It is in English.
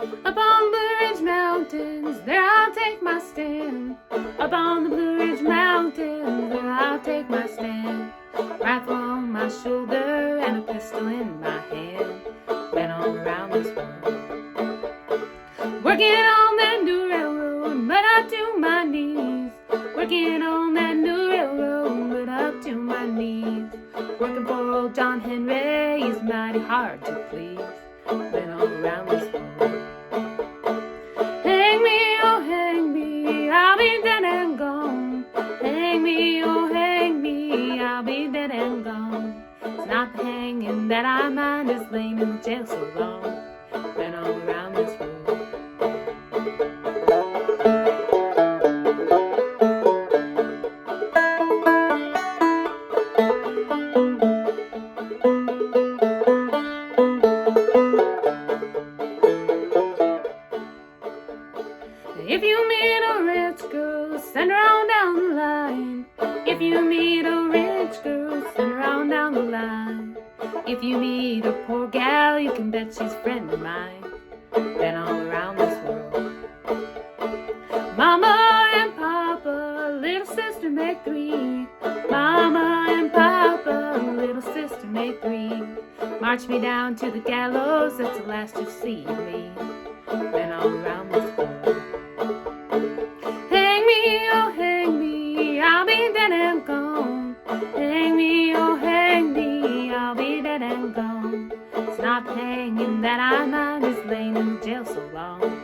Up on the Blue Ridge Mountains, there I'll take my stand. Up on the Blue Ridge Mountains, there I'll take my stand. Rifle on my shoulder and a pistol in my hand. Been all around this world, working on that new railroad, but up to my knees. Working on that new railroad, but up to my knees. Working for old John Henry, he's mighty hard to please. Been all around this world. Hang me, oh hang me, I'll be dead and gone. Hang me, oh hang me, I'll be dead and gone. It's not the hanging that I mind, it's laying in the jail so long. Been all around this world. If you meet a rich girl, send her on down the line. If you meet a rich girl, send her on down the line. If you meet a poor gal, you can bet she's a friend of mine. Been all around this world. Mama and Papa, little sister make three. Mama and Papa, little sister make three. March me down to the gallows, that's the last you'll see of me. Been all around this world. Hang me, oh hang me, I'll be dead and gone. Hang me, oh hang me, I'll be dead and gone. It's not the hanging that I mind, it's laying in the jail so long.